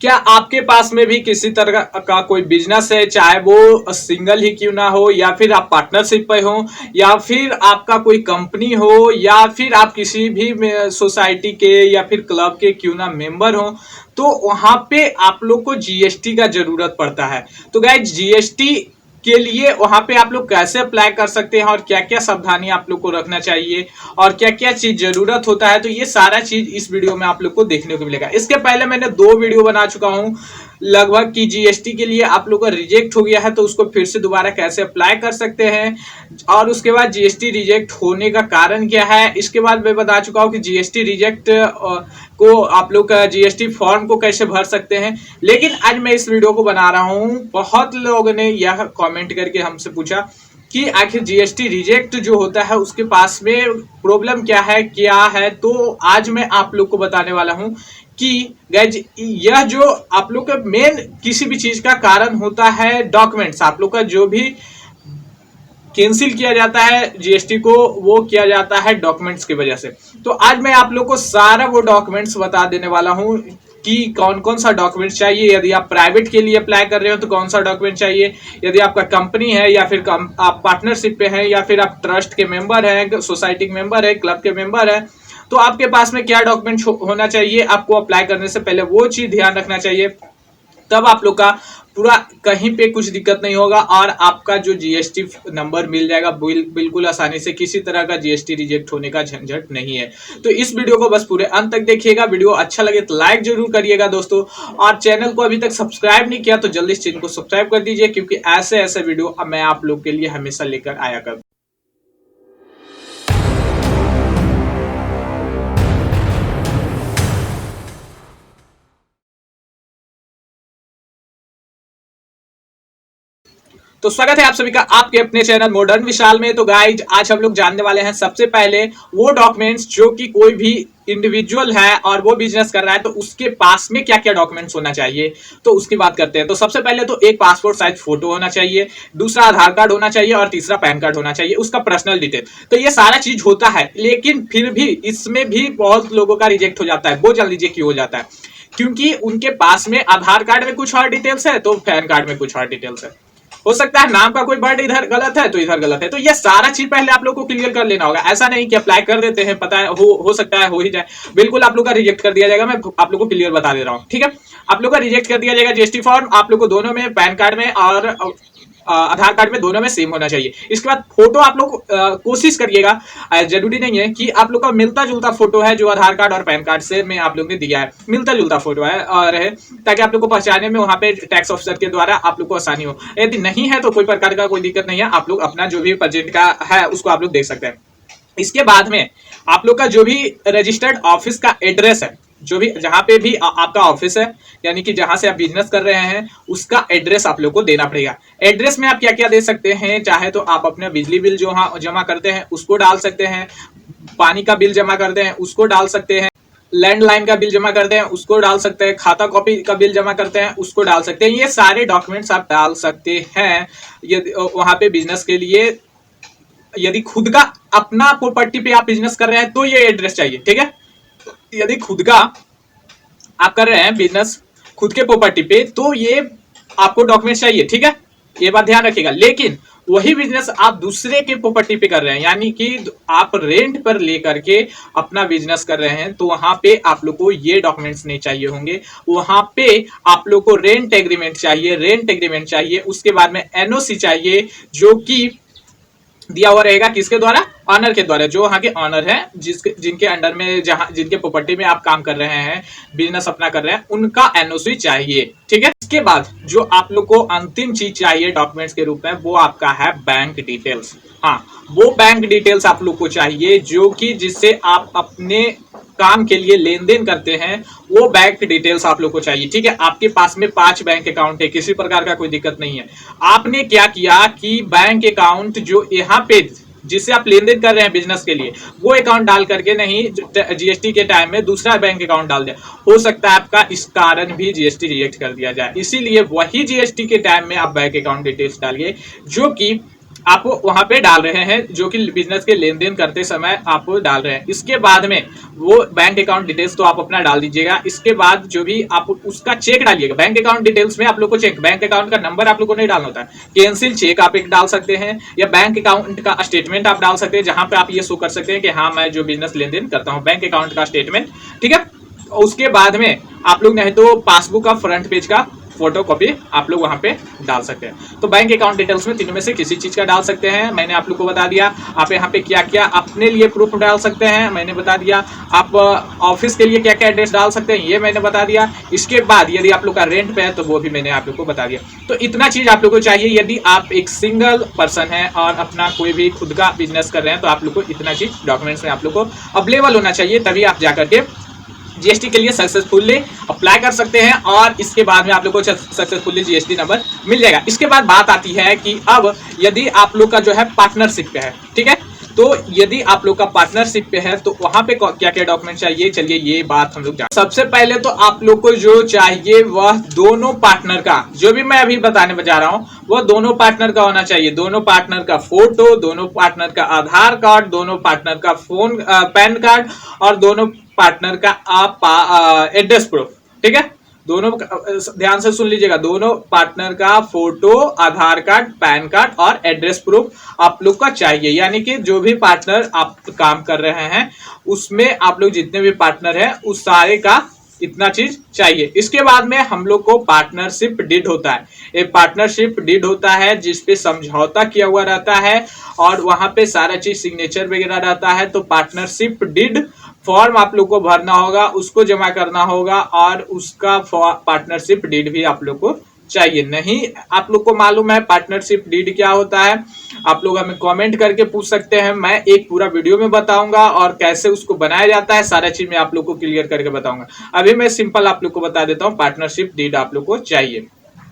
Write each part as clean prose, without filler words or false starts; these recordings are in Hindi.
क्या आपके पास में भी किसी तरह का कोई बिजनेस है, चाहे वो सिंगल ही क्यों ना हो, या फिर आप पार्टनरशिप पे हो, या फिर आपका कोई कंपनी हो, या फिर आप किसी भी सोसाइटी के या फिर क्लब के क्यों ना मेंबर हो, तो वहां पे आप लोग को जीएसटी का जरूरत पड़ता है। तो गाइस, जीएसटी के लिए वहां पे आप लोग कैसे अप्लाई कर सकते हैं और क्या क्या सावधानी आप लोग को रखना चाहिए और क्या क्या चीज जरूरत होता है, तो ये सारा चीज इस वीडियो में आप लोग को देखने को मिलेगा। इसके पहले मैंने 2 वीडियो बना चुका हूं लगभग कि जीएसटी के लिए आप लोग का रिजेक्ट हो गया है तो उसको फिर से दोबारा कैसे अप्लाई कर सकते हैं, और उसके बाद जीएसटी रिजेक्ट होने का कारण क्या है। इसके बाद मैं बता चुका हूं कि जीएसटी रिजेक्ट को आप लोग का जीएसटी फॉर्म को कैसे भर सकते हैं। लेकिन आज मैं इस वीडियो को बना रहा हूं, बहुत लोगों ने यह कमेंट करके हमसे पूछा कि आखिर जीएसटी रिजेक्ट जो होता है उसके पास में प्रॉब्लम क्या है। तो आज मैं आप लोग को बताने वाला हूं कि गाइज, यह जो आप लोग का मेन किसी भी चीज का कारण होता है डॉक्यूमेंट्स, आप लोग का जो भी कैंसिल किया जाता है जीएसटी को, वो किया जाता है डॉक्यूमेंट्स की वजह से। तो आज मैं आप लोग को सारा वो डॉक्यूमेंट्स बता देने वाला हूं कि कौन कौन सा डॉक्यूमेंट चाहिए। यदि आप प्राइवेट के लिए अप्लाई कर रहे हो तो कौन सा डॉक्यूमेंट चाहिए, यदि आपका कंपनी है या फिर आप पार्टनरशिप पे हैं या फिर आप ट्रस्ट के मेंबर हैं, सोसाइटी के मेंबर है, क्लब के मेंबर है, तो आपके पास में क्या डॉक्यूमेंट होना चाहिए। आपको अप्लाई करने से पहले वो चीज ध्यान रखना चाहिए, तब आप लोग का पूरा कहीं पे कुछ दिक्कत नहीं होगा और आपका जो जीएसटी नंबर मिल जाएगा बिल्कुल आसानी से। किसी तरह का जीएसटी रिजेक्ट होने का झंझट नहीं है। तो इस वीडियो को बस पूरे अंत तक देखिएगा। वीडियो अच्छा लगे तो लाइक जरूर करिएगा दोस्तों, और चैनल को अभी तक सब्सक्राइब नहीं किया तो जल्दी इस चैनल को सब्सक्राइब कर दीजिए, क्योंकि ऐसे ऐसे वीडियो मैं आप लोग के लिए हमेशा लेकर आया करता। तो स्वागत है आप सभी का आपके अपने चैनल मॉडर्न विशाल में। तो गाइज, आज हम लोग जानने वाले हैं सबसे पहले वो डॉक्यूमेंट्स जो कि कोई भी इंडिविजुअल है और वो बिजनेस कर रहा है तो उसके पास में क्या क्या डॉक्यूमेंट्स होना चाहिए, तो उसकी बात करते हैं। तो सबसे पहले तो एक पासपोर्ट साइज फोटो होना चाहिए, दूसरा आधार कार्ड होना चाहिए और तीसरा पैन कार्ड होना चाहिए, उसका पर्सनल डिटेल। तो ये सारा चीज होता है, लेकिन फिर भी इसमें भी बहुत लोगों का रिजेक्ट हो जाता है। वो जान लीजिए क्यों हो जाता है, क्योंकि उनके पास में आधार कार्ड में कुछ और डिटेल्स है तो पैन कार्ड में कुछ और डिटेल्स है। हो सकता है नाम का कोई वर्ड इधर गलत है तो इधर गलत है। तो ये सारा चीज पहले आप लोग को क्लियर कर लेना होगा। ऐसा नहीं कि अप्लाई कर देते हैं, पता है हो सकता है हो ही जाए, बिल्कुल आप लोग का रिजेक्ट कर दिया जाएगा। मैं आप लोग को क्लियर बता दे रहा हूँ, ठीक है। आप लोग का रिजेक्ट कर दिया जाएगा जीएसटी फॉर्म। आप लोग को दोनों में, पैन कार्ड में और आधार कार्ड में, दोनों में सेम होना चाहिए। इसके बाद फोटो आप लोग कोशिश करिएगा, जरूरी नहीं है कि आप लोग का मिलता जुलता फोटो है जो आधार कार्ड और पैन कार्ड से में आप लोग ने दिया है, मिलता जुलता फोटो है और है, ताकि आप लोग को पहचानने में वहां पे टैक्स ऑफिसर के द्वारा आप लोग को आसानी हो। यदि नहीं है तो कोई प्रकार का कोई दिक्कत नहीं है, आप लोग अपना जो भी प्रेजेंट का है उसको आप लोग देख सकते हैं। इसके बाद में आप लोग का जो भी रजिस्टर्ड ऑफिस का एड्रेस है, जो भी जहां पे भी आपका ऑफिस है, यानी कि जहां से आप बिजनेस कर रहे हैं, उसका एड्रेस आप लोग को देना पड़ेगा। एड्रेस में आप क्या क्या दे सकते हैं, चाहे तो आप अपने बिजली बिल जो जमा करते हैं उसको डाल सकते हैं, पानी का बिल जमा करते हैं उसको डाल सकते हैं, लैंडलाइन का बिल जमा करते हैं उसको डाल सकते हैं, खाता कॉपी का बिल जमा करते हैं उसको डाल सकते हैं। ये सारे डॉक्यूमेंट्स आप डाल सकते हैं यदि वहां पे बिजनेस के लिए। यदि खुद का अपना प्रॉपर्टी पे आप बिजनेस कर रहे हैं तो ये एड्रेस चाहिए, ठीक है। यदि खुद का आप कर रहे हैं बिजनेस खुद के प्रॉपर्टी पे तो ये आपको डॉक्यूमेंट चाहिए, ठीक है, ये बात ध्यान रखिएगा। लेकिन वही बिजनेस आप दूसरे के प्रॉपर्टी पे कर रहे हैं, यानी कि आप रेंट पर लेकर के अपना बिजनेस कर रहे हैं, तो वहां पे आप लोग को ये डॉक्यूमेंट्स नहीं चाहिए होंगे। वहां पे आप लोग को रेंट एग्रीमेंट चाहिए, उसके बाद में एनओसी चाहिए, जो कि दिया हुआ रहेगा किसके द्वारा, ऑनर के द्वारा, जो वहां के ऑनर है, जिनके अंडर में, जहां जिनके प्रॉपर्टी में आप काम कर रहे हैं, बिजनेस अपना कर रहे हैं, उनका एनओसी चाहिए, ठीक है। इसके बाद जो आप लोग को अंतिम चीज चाहिए डॉक्यूमेंट्स के रूप में, वो आपका है बैंक डिटेल्स। हाँ, वो बैंक डिटेल्स आप लोग को चाहिए जो कि जिससे आप अपने काम के लिए लेन देन करते हैं, वो बैंक डिटेल्स आप लोग को चाहिए, ठीक है। आपके पास में 5 बैंक अकाउंट है, किसी प्रकार का कोई दिक्कत नहीं है। आपने क्या किया कि बैंक अकाउंट जो यहाँ पे जिससे आप लेन देन कर रहे हैं बिजनेस के लिए, वो अकाउंट डाल करके नहीं जीएसटी के टाइम में दूसरा बैंक अकाउंट डाल दिया। हो सकता है आपका इस कारण भी जीएसटी रिजेक्ट कर दिया जाए, इसीलिए वही जीएसटी के टाइम में आप बैंक अकाउंट डिटेल्स डालिए जो कि आप वहां पे डाल रहे हैं, जो कि बिजनेस के लेन देन करते समय आप डाल रहे हैं। इसके बाद में वो बैंक अकाउंट डिटेल्स तो आप अपना डाल दीजिएगा। इसके बाद जो भी आप उसका चेक डालिएगा। बैंक अकाउंट डिटेल्स में आप लोग को चेक, बैंक अकाउंट का नंबर आप लोग को नहीं डालना होता है। कैंसिल चेक आप एक डाल सकते हैं, या बैंक अकाउंट का स्टेटमेंट आप डाल सकते हैं, जहां पे आप ये शो कर सकते हैं कि हाँ मैं जो बिजनेस लेन देन करता हूँ, बैंक अकाउंट का स्टेटमेंट। ठीक है, उसके बाद में आप लोग नहीं तो पासबुक का फ्रंट पेज का फोटो कॉपी आप लोग वहां पे डाल सकते हैं। तो बैंक अकाउंट डिटेल्स में तीनों में से किसी चीज का डाल सकते हैं। मैंने आप लोग को बता दिया। आप यहाँ पे क्या क्या अपने लिए प्रूफ डाल सकते हैं, मैंने बता दिया। आप ऑफिस के लिए क्या क्या एड्रेस डाल सकते हैं, ये मैंने बता दिया। इसके बाद यदि आप लोग का रेंट पे है तो वो भी मैंने आप लोग को बता दिया। तो इतना चीज आप लोग को चाहिए। यदि आप एक सिंगल पर्सन है और अपना कोई भी खुद का बिजनेस कर रहे हैं तो आप लोग को इतना चीज डॉक्यूमेंट्स में आप लोग को अवेलेबल होना चाहिए, तभी आप जाकर के जीएसटी के लिए सक्सेसफुली अप्लाई कर सकते हैं। और इसके बाद में आप लोग को सक्सेसफुली जीएसटी नंबर मिल जाएगा। इसके बाद बात आती है कि अब यदि आप लोग का जो है पार्टनरशिप पे है, ठीक है, तो यदि आप लोग का पार्टनरशिप पे है तो वहां पे क्या क्या डॉक्यूमेंट चाहिए, चलिए ये बात हम लोग जान। सबसे पहले तो आप लोग को जो चाहिए वह दोनों पार्टनर का, जो भी मैं अभी बताने जा रहा हूं वह दोनों पार्टनर का होना चाहिए। दोनों पार्टनर का फोटो, दोनों पार्टनर का आधार कार्ड, दोनों पार्टनर का पैन कार्ड और दोनों पार्टनर का एड्रेस प्रूफ। ठीक है, दोनों ध्यान से सुन लीजिएगा, दोनों पार्टनर का फोटो, आधार कार्ड, पैन कार्ड और एड्रेस प्रूफ आप लोग का चाहिए। यानी कि जो भी पार्टनर आप काम कर रहे हैं उसमें आप लोग जितने भी पार्टनर हैं उस सारे का इतना चीज चाहिए। इसके बाद में हम लोग को पार्टनरशिप डीड होता है। एक पार्टनरशिप डीड होता है जिसपे समझौता किया हुआ रहता है और वहां पे सारा चीज सिग्नेचर वगैरह रहता है। तो पार्टनरशिप डीड फॉर्म आप लोग को भरना होगा, उसको जमा करना होगा और उसका पार्टनरशिप डीड भी आप लोग को चाहिए। नहीं आप लोग को मालूम है पार्टनरशिप डीड क्या होता है, आप लोग हमें कमेंट करके पूछ सकते हैं। मैं एक पूरा वीडियो में बताऊंगा और कैसे उसको बनाया जाता है सारा चीज मैं आप लोग को क्लियर करके बताऊंगा। अभी मैं सिंपल आप लोग को बता देता हूँ, पार्टनरशिप डीड आप लोग को चाहिए।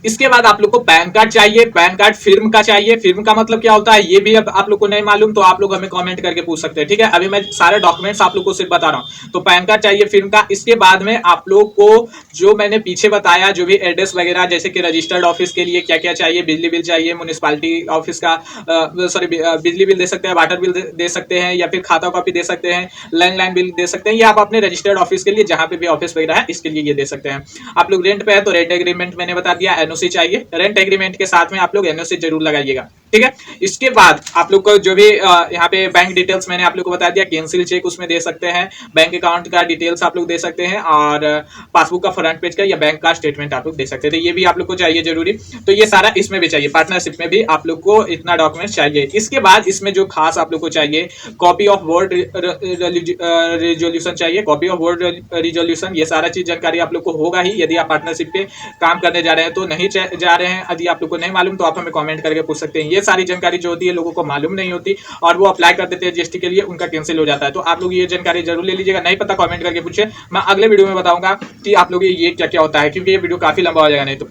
इसके बाद आप लोग को पैन कार्ड चाहिए। पैन कार्ड फिर्म का चाहिए। फिर्म का मतलब क्या होता है ये भी अब आप लोग को नहीं मालूम तो आप लोग हमें कमेंट करके पूछ सकते हैं। ठीक है, अभी मैं सारे डॉक्यूमेंट्स आप लोग को सिर्फ बता रहा हूँ। तो पैन कार्ड चाहिए फिर्म का। इसके बाद में आप लोग को जो मैंने पीछे बताया, जो भी एड्रेस वगैरह, जैसे कि रजिस्टर्ड ऑफिस के लिए क्या क्या चाहिए, बिजली बिल चाहिए, म्यूनिसिपालिटी ऑफिस का बिजली बिल दे सकते हैं, वाटर बिल दे सकते हैं, या फिर खाता कॉपी दे सकते हैं, लैंडलाइन बिल दे सकते हैं। ये आप अपने रजिस्टर्ड ऑफिस के लिए जहां पे भी ऑफिस वगैरह है इसके लिए ये दे सकते हैं। आप लोग रेंट पे है तो रेंट एग्रीमेंट मैंने बता दिया। एनओसी चाहिए, रेंट एग्रीमेंट के साथ में आप लोग एनओसी जरूर लगाइएगा। ठीक है, इसके बाद आप लोग को जो भी यहाँ पे बैंक डिटेल्स मैंने आप लोग को बता दिया, कैंसिल चेक उसमें दे सकते हैं, बैंक अकाउंट का डिटेल्स आप लोग दे सकते हैं और पासबुक का फ्रंट पेज का या बैंक का स्टेटमेंट आप लोग दे सकते हैं। ये भी आप लोग को चाहिए जरूरी। तो ये सारा इसमें भी चाहिए, पार्टनरशिप में भी आप लोग को इतना डॉक्यूमेंट चाहिए। इसके बाद इसमें जो खास आप लोग को चाहिए, कॉपी ऑफ बोर्ड रिजोल्यूशन चाहिए, कॉपी ऑफ बोर्ड रिजोल्यूशन। ये सारा चीज जानकारी आप लोग को होगा ही यदि आप पार्टनरशिप पे काम करने जा रहे हैं। तो नहीं जा रहे हैं, यदि आप लोग को नहीं मालूम तो आप हमें कमेंट करके पूछ सकते हैं। ये सारी जानकारी जो होती है लोगों को मालूम नहीं होती और वो अप्लाई कर देते हैं जीएसटी के लिए, उनका कैंसिल हो जाता है। तो आप लोग ये जानकारी जरूर ले लीजिएगा। नहीं पता कमेंट करके पूछे, मैं अगले वीडियो में बताऊंगा कि आप लोग ये क्या क्या होता है, क्योंकि ये वीडियो काफी लंबा हो जाएगा नहीं तो।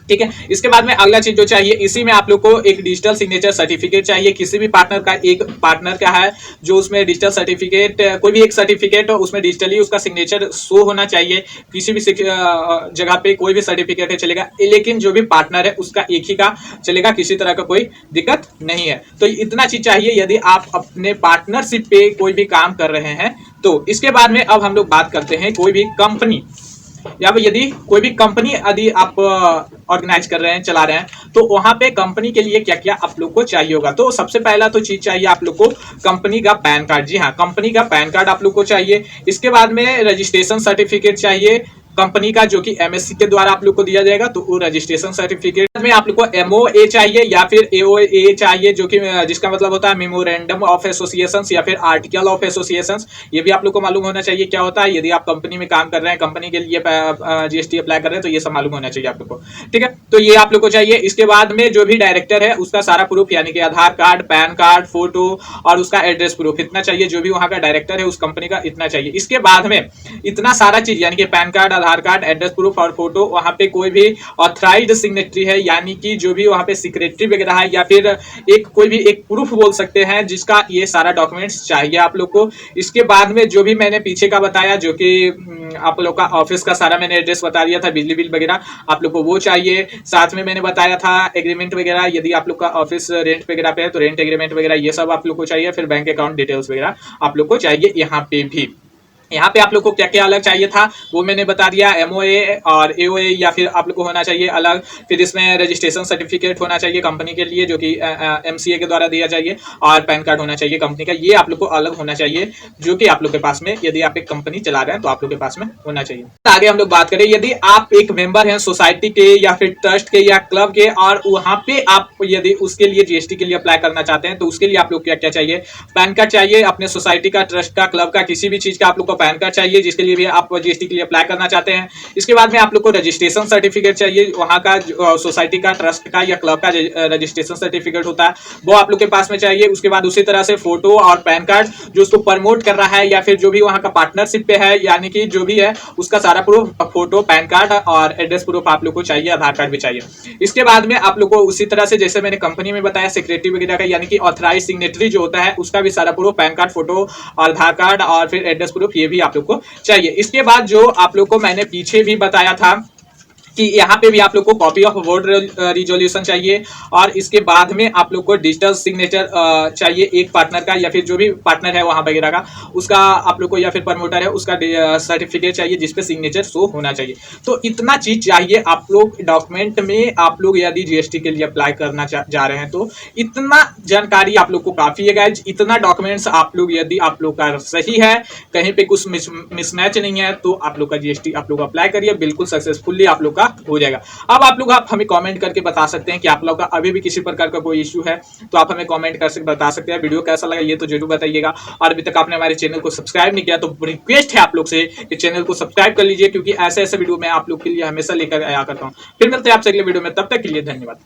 ठीक है, इसके बाद में अगला चीज जो चाहिए, इसी में आप लोग को एक डिजिटल सिग्नेचर सर्टिफिकेट चाहिए। किसी भी पार्टनर का, एक पार्टनर का है जो उसमें डिजिटल सर्टिफिकेट, कोई भी एक सर्टिफिकेट उसमें डिजिटली उसका सिग्नेचर शो होना चाहिए। किसी भी जगह पे कोई भी सर्टिफिकेट है चलेगा, लेकिन जो भी पार्टनर है उसका एक ही का चलेगा, किसी तरह का कोई दिक्कत नहीं है। तो इतना चीज चाहिए यदि आप अपने पार्टनरशिप पे कोई भी काम कर रहे हैं तो। इसके बाद में अब हम लोग बात करते हैं कोई भी कंपनी, या यदि कोई भी कंपनी यदि आप ऑर्गेनाइज कर रहे हैं, चला रहे हैं, तो वहां पे कंपनी के लिए क्या क्या आप लोग को चाहिए होगा। तो सबसे पहला तो चीज चाहिए आप लोग को कंपनी का पैन कार्ड। जी हाँ, कंपनी का पैन कार्ड आप लोग को चाहिए। इसके बाद में रजिस्ट्रेशन सर्टिफिकेट चाहिए कंपनी का, जो कि एमएससी के द्वारा आप लोग को दिया जाएगा। तो वो रजिस्ट्रेशन सर्टिफिकेट में आप लोग को एमओए चाहिए या फिर एओए चाहिए, जो कि जिसका मतलब होता है मेमोरेंडम ऑफ एसोसिएशन या फिर आर्टिकल ऑफ एसोसिएशन। ये भी आप लोग को मालूम होना चाहिए क्या होता है। यदि आप कंपनी में काम कर रहे हैं, कंपनी के लिए जीएसटी अप्लाई कर रहे हैं, तो ये सब मालूम होना चाहिए आप लोग को। ठीक है, तो ये आप लोग को चाहिए। इसके बाद में जो भी डायरेक्टर है उसका सारा प्रूफ, यानी कि आधार कार्ड, पैन कार्ड, फोटो और उसका एड्रेस प्रूफ, इतना चाहिए। जो भी वहां का डायरेक्टर है उस कंपनी का, इतना चाहिए। इसके बाद में इतना सारा चीज, यानी कि पैन कार्ड, आधार कार्ड, एड्रेस प्रूफ और फोटो, वहाँ पे कोई भी ऑथराइज्ड सिग्नेटरी है, यानी कि जो भी वहाँ पे सेक्रेटरी वगैरह है, या फिर एक कोई भी एक प्रूफ बोल सकते हैं जिसका ये सारा डॉक्यूमेंट्स चाहिए आप लोग को। इसके बाद में जो भी मैंने पीछे का बताया, जो कि आप लोग का ऑफिस का सारा मैंने एड्रेस बता दिया था, बिजली बिल वगैरह आप लोग को वो चाहिए। साथ में मैंने बताया था एग्रीमेंट वगैरह, यदि आप लोग का ऑफिस रेंट वगैरह पे है तो रेंट एग्रीमेंट वगैरह ये सब आप लोग को चाहिए। फिर बैंक अकाउंट डिटेल्स वगैरह आप लोग को चाहिए। यहाँ पे भी यहाँ पे आप लोग को क्या क्या अलग चाहिए था वो मैंने बता दिया। एमओए और एओए या फिर आप लोग को होना चाहिए अलग। फिर इसमें रजिस्ट्रेशन सर्टिफिकेट होना चाहिए कंपनी के लिए, जो कि एमसीए के द्वारा दिया चाहिए, और पैन कार्ड होना चाहिए कंपनी का। ये आप लोग को अलग होना चाहिए, जो कि आप लोग के पास में, यदि आप एक कंपनी चला रहे हैं तो आप लोग के पास में होना चाहिए। आगे हम लोग बात करें, यदि आप एक मेंबर हैं सोसाइटी के या फिर ट्रस्ट के या क्लब के, और वहां पे आप यदि उसके लिए जीएसटी के लिए अप्लाई करना चाहते हैं तो उसके लिए आप लोग क्या क्या चाहिए। पैन कार्ड चाहिए अपने सोसाइटी का, ट्रस्ट का, क्लब का, किसी भी चीज का आप लोग को पैन कार्ड चाहिए, जिसके लिए भी आप जीएसटी के लिए अप्लाई करना चाहते हैं। इसके बाद में आप लोग को रजिस्ट्रेशन सर्टिफिकेट चाहिए, वहां का सोसाइटी का, ट्रस्ट का या क्लब का रजिस्ट्रेशन सर्टिफिकेट होता है वो आप लोग के पास में चाहिए। उसके बाद उसी तरह से फोटो और पैन कार्ड, जो उसको प्रमोट कर रहा है या फिर जो भी वहां का पार्टनरशिप पे है, यानी कि जो भी है उसका सारा प्रूफ, फोटो, पैन कार्ड और एड्रेस प्रूफ आप लोग को चाहिए। आधार कार्ड भी चाहिए। इसके बाद में आप लोग को उसी तरह से जैसे मैंने कंपनी में बताया सेक्रेटरी वगैरह का, यानी कि ऑथराइज सिग्नेटरी जो होता है उसका भी सारा प्रूफ, पैन कार्ड, फोटो और आधार कार्ड और फिर एड्रेस प्रूफ, ये भी आप लोग को चाहिए। इसके बाद जो आप लोग को मैंने पीछे भी बताया था कि यहाँ पे भी आप लोग को कॉपी ऑफ वोट रिजोल्यूशन चाहिए, और इसके बाद में आप लोग को डिजिटल सिग्नेचर चाहिए एक पार्टनर का, या फिर जो भी पार्टनर है वहाँ वगैरह का उसका आप लोग को, या फिर प्रमोटर है उसका सर्टिफिकेट चाहिए जिसपे सिग्नेचर शो होना चाहिए। तो इतना चीज चाहिए आप लोग डॉक्यूमेंट में। आप लोग यदि जीएसटी के लिए अप्लाई करना जा रहे हैं तो इतना जानकारी आप लोग को काफी है गाइज। इतना डॉक्यूमेंट्स आप लोग यदि आप लोग का सही है, कहीं पे कुछ मिसमैच नहीं है, तो आप लोग का जीएसटी आप लोग अप्लाई करिए, बिल्कुल सक्सेसफुली आप लोग का हो जाएगा। अब आप लोग हमें कमेंट करके बता सकते हैं कि आप लोग का अभी भी किसी प्रकार का कोई इश्यू है तो आप हमें कमेंट कर बता सकते हैं। वीडियो कैसा लगा ये तो जरूर बताइएगा, और अभी तक आपने हमारे चैनल को सब्सक्राइब नहीं किया तो रिक्वेस्ट है आप लोग से कि चैनल को सब्सक्राइब कर लीजिए, क्योंकि ऐसे ऐसे वीडियो मैं आप लोग के लिए हमेशा लेकर आया करता हूँ। फिर मिलते हैं आपसे अगले वीडियो में, तब तक के लिए धन्यवाद।